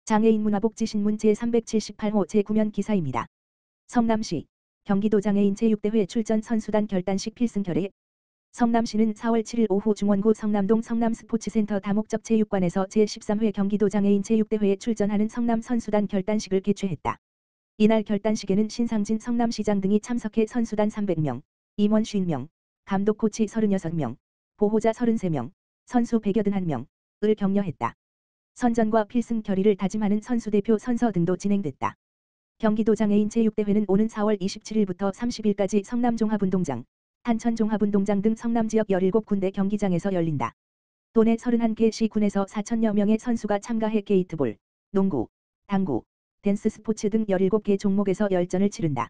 장애인 문화복지신문 제378호 제9면 기사입니다. 성남시 경기도 장애인 체육대회 출전 선수단 결단식 필승 결의. 성남시는 4월 7일 오후 중원구 성남동 성남스포츠센터 다목적 체육관에서 제13회 경기도 장애인 체육대회에 출전하는 성남 선수단 결단식을 개최했다. 이날 결단식에는 신상진 성남시장 등이 참석해 선수단 300명, 임원 50명, 감독 코치 36명, 보호자 33명, 선수 181명을 격려했다. 선전과 필승 결의를 다짐하는 선수대표 선서 등도 진행됐다. 경기도 장애인 체육대회는 오는 4월 27일부터 30일까지 성남종합운동장, 탄천종합운동장 등 성남 지역 17군데 경기장에서 열린다. 도내 31개 시군에서 4천여 명의 선수가 참가해 게이트볼, 농구, 당구, 댄스 스포츠 등 17개 종목에서 열전을 치른다.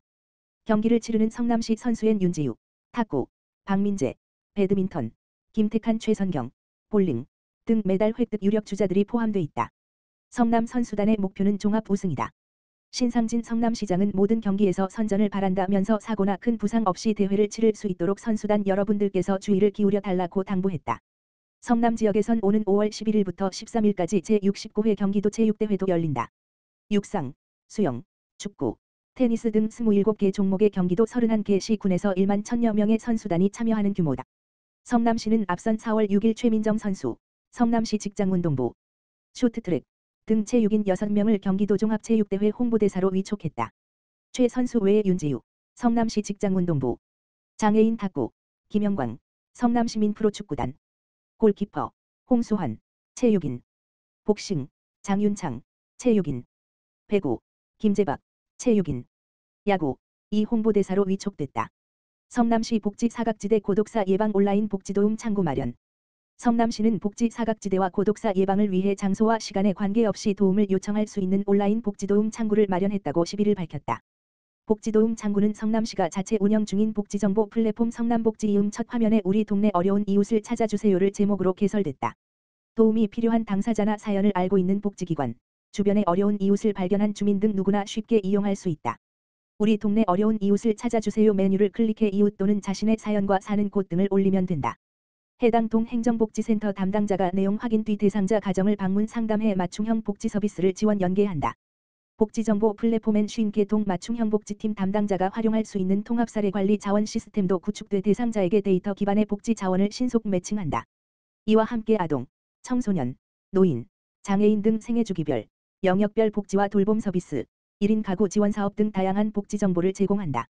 경기를 치르는 성남시 선수엔 윤지우, 탁구, 박민재, 배드민턴, 김택한 최선경, 볼링 등 메달 획득 유력 주자들이 포함돼 있다. 성남 선수단의 목표는 종합 우승이다. 신상진 성남시장은 모든 경기에서 선전을 바란다면서 사고나 큰 부상 없이 대회를 치를 수 있도록 선수단 여러분들께서 주의를 기울여 달라고 당부했다. 성남 지역에선 오는 5월 11일부터 13일까지 제69회 경기도 체육대회도 열린다. 육상, 수영, 축구, 테니스 등 27개 종목의 경기도 31개 시군에서 1만 1000여 명의 선수단이 참여하는 규모다. 성남시는 앞선 4월 6일 최민정 선수, 성남시 직장운동부, 쇼트트랙 등 체육인 6명을 경기도 종합체육대회 홍보대사로 위촉했다. 최 선수 외에 윤지우, 성남시 직장운동부, 장애인 탁구, 김영광, 성남시민 프로축구단, 골키퍼, 홍수환, 체육인, 복싱, 장윤창, 체육인, 배구, 김재박, 체육인, 야구, 이 홍보대사로 위촉됐다. 성남시 복지 사각지대 고독사 예방 온라인 복지도움 창구 마련. 성남시는 복지 사각지대와 고독사 예방을 위해 장소와 시간에 관계없이 도움을 요청할 수 있는 온라인 복지도움 창구를 마련했다고 11일 밝혔다. 복지도움 창구는 성남시가 자체 운영 중인 복지정보 플랫폼 성남복지이음 첫 화면에 우리 동네 어려운 이웃을 찾아주세요를 제목으로 개설됐다. 도움이 필요한 당사자나 사연을 알고 있는 복지기관, 주변에 어려운 이웃을 발견한 주민 등 누구나 쉽게 이용할 수 있다. 우리 동네 어려운 이웃을 찾아주세요 메뉴를 클릭해 이웃 또는 자신의 사연과 사는 곳 등을 올리면 된다. 해당 동 행정복지센터 담당자가 내용 확인 뒤 대상자 가정을 방문 상담해 맞춤형 복지 서비스를 지원 연계한다. 복지정보 플랫폼엔 50개 동 맞춤형 복지팀 담당자가 활용할 수 있는 통합사례관리 자원 시스템도 구축돼 대상자에게 데이터 기반의 복지 자원을 신속 매칭한다. 이와 함께 아동, 청소년, 노인, 장애인 등 생애주기별, 영역별 복지와 돌봄 서비스, 1인 가구 지원 사업 등 다양한 복지 정보를 제공한다.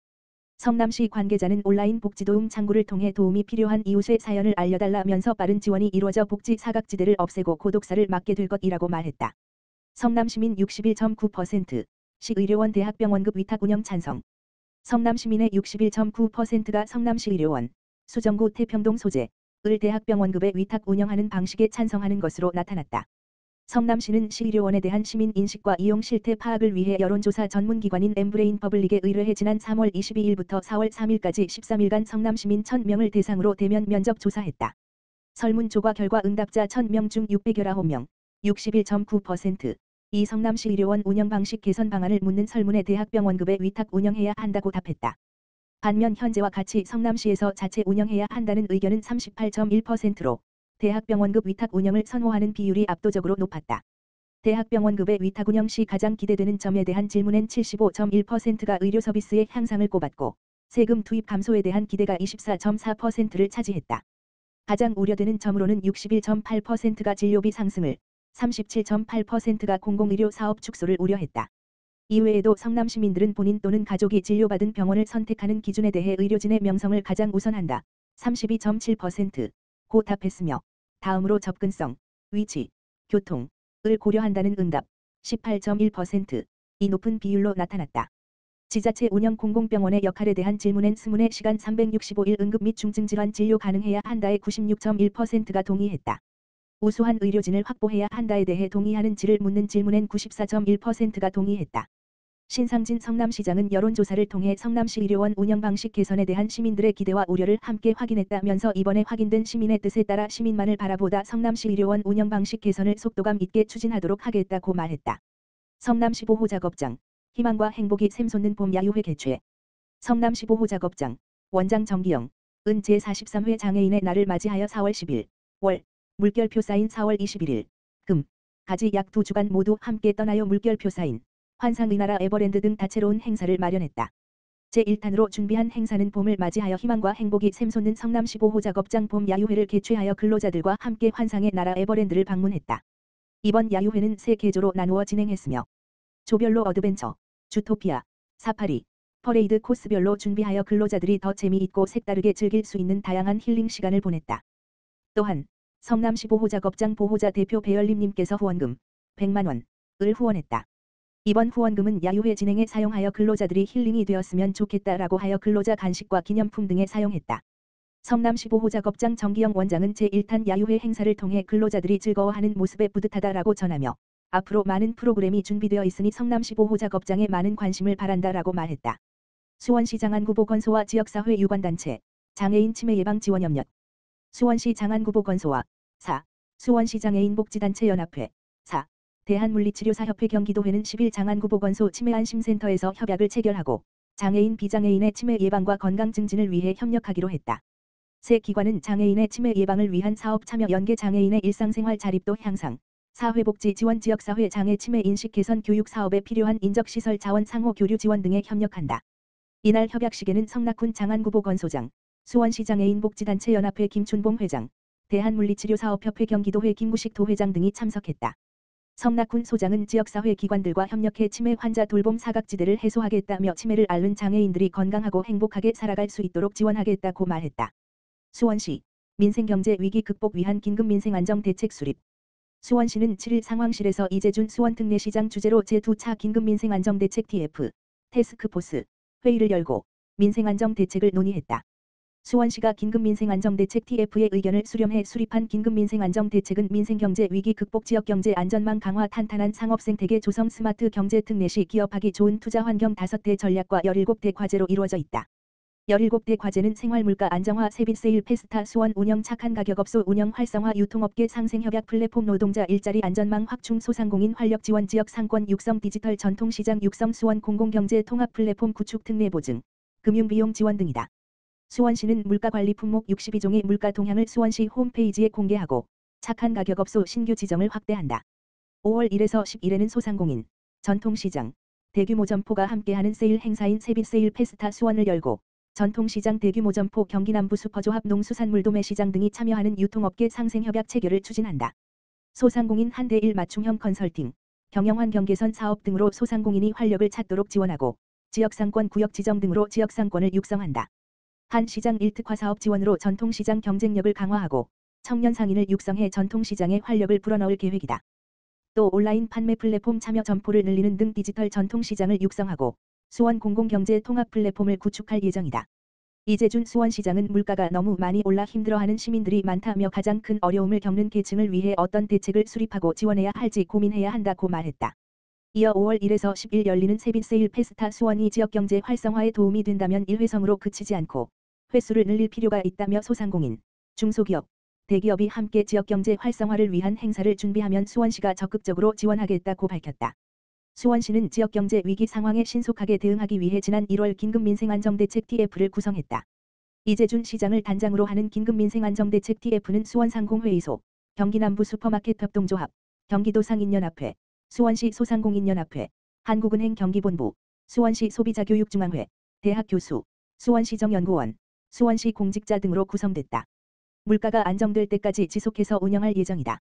성남시 관계자는 온라인 복지도움 창구를 통해 도움이 필요한 이웃의 사연을 알려달라면서 빠른 지원이 이루어져 복지 사각지대를 없애고 고독사를 막게 될 것이라고 말했다. 성남시민 61.9%, 시의료원 대학병원급 위탁 운영 찬성. 성남시민의 61.9%가 성남시의료원, 수정구 태평동 소재을 대학병원급에 위탁 운영하는 방식에 찬성하는 것으로 나타났다. 성남시는 시의료원에 대한 시민 인식과 이용 실태 파악을 위해 여론조사 전문기관인 엠브레인 퍼블릭에 의뢰해 지난 3월 22일부터 4월 3일까지 13일간 성남시민 1000명을 대상으로 대면 면접 조사했다. 설문조사 결과 응답자 1000명 중 619명, 61.9%, 이 성남시 의료원 운영 방식 개선 방안을 묻는 설문에 대학병원급에 위탁 운영해야 한다고 답했다. 반면 현재와 같이 성남시에서 자체 운영해야 한다는 의견은 38.1%로 대학병원급 위탁 운영을 선호하는 비율이 압도적으로 높았다. 대학병원급의 위탁 운영 시 가장 기대되는 점에 대한 질문엔 75.1%가 의료 서비스의 향상을 꼽았고 세금 투입 감소에 대한 기대가 24.4%를 차지했다. 가장 우려되는 점으로는 61.8%가 진료비 상승을, 37.8%가 공공의료 사업 축소를 우려했다. 이외에도 성남 시민들은 본인 또는 가족이 진료받은 병원을 선택하는 기준에 대해 의료진의 명성을 가장 우선한다. 32.7%고 답했으며 다음으로 접근성, 위치, 교통을 고려한다는 응답 18.1%이 높은 비율로 나타났다. 지자체 운영 공공병원의 역할에 대한 질문엔 스문의 시간 365일 응급 및 중증질환 진료 가능해야 한다에 96.1%가 동의했다. 우수한 의료진을 확보해야 한다에 대해 동의하는지를 묻는 질문엔 94.1%가 동의했다. 신상진 성남시장은 여론조사를 통해 성남시 의료원 운영 방식 개선에 대한 시민들의 기대와 우려를 함께 확인했다면서 이번에 확인된 시민의 뜻에 따라 시민만을 바라보다 성남시 의료원 운영 방식 개선을 속도감 있게 추진하도록 하겠다고 말했다. 성남시 보호작업장, 희망과 행복이 샘솟는 봄 야유회 개최. 성남시 보호작업장, 원장 정기영, 은 제43회 장애인의 날을 맞이하여 4월 10일, 월, 물결표 쌓인 4월 21일, 금, 가지 약 2주간 모두 함께 떠나요 물결표 사인, 환상의 나라 에버랜드 등 다채로운 행사를 마련했다. 제1탄으로 준비한 행사는 봄을 맞이하여 희망과 행복이 샘솟는 성남 15호 작업장 봄 야유회를 개최하여 근로자들과 함께 환상의 나라 에버랜드를 방문했다. 이번 야유회는 세 계조로 나누어 진행했으며 조별로 어드벤처, 주토피아, 사파리, 퍼레이드 코스별로 준비하여 근로자들이 더 재미있고 색다르게 즐길 수 있는 다양한 힐링 시간을 보냈다. 또한 성남 15호 작업장 보호자 대표 배열림님께서 후원금 100만원을 후원했다. 이번 후원금은 야유회 진행에 사용하여 근로자들이 힐링이 되었으면 좋겠다라고 하여 근로자 간식과 기념품 등에 사용했다. 성남 15호 작업장 정기영 원장은 제1탄 야유회 행사를 통해 근로자들이 즐거워하는 모습에 뿌듯하다라고 전하며 앞으로 많은 프로그램이 준비되어 있으니 성남 15호 작업장에 많은 관심을 바란다라고 말했다. 수원시 장안구보건소와 지역사회 유관단체, 장애인 치매 예방 지원협력, 수원시 장안구보건소와 4. 수원시 장애인 복지단체 연합회, 4. 대한물리치료사협회 경기도회는 10일 장안구보건소 치매안심센터에서 협약을 체결하고 장애인 비장애인의 치매 예방과 건강 증진을 위해 협력하기로 했다. 세 기관은 장애인의 치매 예방을 위한 사업 참여 연계 장애인의 일상생활 자립도 향상, 사회복지 지원 지역사회 장애 치매 인식 개선 교육 사업에 필요한 인적시설 자원 상호 교류 지원 등에 협력한다. 이날 협약식에는 성낙훈 장안구보건소장, 수원시 장애인 복지단체 연합회 김춘봉 회장, 대한물리치료사업협회 경기도회 김구식 도회장 등이 참석했다. 성낙훈 소장은 지역사회 기관들과 협력해 치매 환자 돌봄 사각지대를 해소하겠다며 치매를 앓는 장애인들이 건강하고 행복하게 살아갈 수 있도록 지원하겠다고 말했다. 수원시 민생경제 위기 극복 위한 긴급민생안정대책 수립. 수원시는 7일 상황실에서 이재준 수원특례시장 주재로 제2차 긴급민생안정대책 TF 태스크포스 회의를 열고 민생안정대책을 논의했다. 수원시가 긴급민생안정대책 TF의 의견을 수렴해 수립한 긴급민생안정대책은 민생경제 위기 극복 지역경제 안전망 강화 탄탄한 상업생태계 조성 스마트 경제 특례시 기업하기 좋은 투자환경 5대 전략과 17대 과제로 이루어져 있다. 17대 과제는 생활물가 안정화 세빛세일 페스타 수원 운영 착한 가격업소 운영 활성화 유통업계 상생협약 플랫폼 노동자 일자리 안전망 확충 소상공인 활력 지원 지역 상권 육성 디지털 전통시장 육성 수원 공공경제 통합 플랫폼 구축 특례 보증, 금융비용 지원 등이다. 수원시는 물가관리 품목 62종의 물가 동향을 수원시 홈페이지에 공개하고 착한 가격업소 신규 지정을 확대한다. 5월 1에서 10일에는 소상공인, 전통시장, 대규모 점포가 함께하는 세일 행사인 세빛세일 페스타 수원을 열고 전통시장 대규모 점포 경기남부 슈퍼조합 농수산물 도매시장 등이 참여하는 유통업계 상생협약 체결을 추진한다. 소상공인 한대1 맞춤형 컨설팅, 경영환경 개선 사업 등으로 소상공인이 활력을 찾도록 지원하고 지역상권 구역 지정 등으로 지역상권을 육성한다. 한 시장 1특화 사업 지원으로 전통시장 경쟁력을 강화하고 청년 상인을 육성해 전통시장의 활력을 불어넣을 계획이다. 또 온라인 판매 플랫폼 참여 점포를 늘리는 등 디지털 전통시장을 육성하고 수원 공공경제 통합 플랫폼을 구축할 예정이다. 이재준 수원시장은 물가가 너무 많이 올라 힘들어하는 시민들이 많다며 가장 큰 어려움을 겪는 계층을 위해 어떤 대책을 수립하고 지원해야 할지 고민해야 한다고 말했다. 이어 5월 1에서 10일 열리는 세빛세일 페스타 수원이 지역경제 활성화에 도움이 된다면 일회성으로 그치지 않고 횟수를 늘릴 필요가 있다며 소상공인, 중소기업, 대기업이 함께 지역경제 활성화를 위한 행사를 준비하면 수원시가 적극적으로 지원하겠다고 밝혔다. 수원시는 지역경제 위기 상황에 신속하게 대응하기 위해 지난 1월 긴급민생안정대책 TF를 구성했다. 이재준 시장을 단장으로 하는 긴급민생안정대책 TF는 수원상공회의소, 경기남부 슈퍼마켓 협동조합, 경기도상인연합회, 수원시 소상공인연합회, 한국은행 경기본부, 수원시 소비자교육중앙회, 대학 교수, 수원시정연구원, 수원시 공직자 등으로 구성됐다. 물가가 안정될 때까지 지속해서 운영할 예정이다.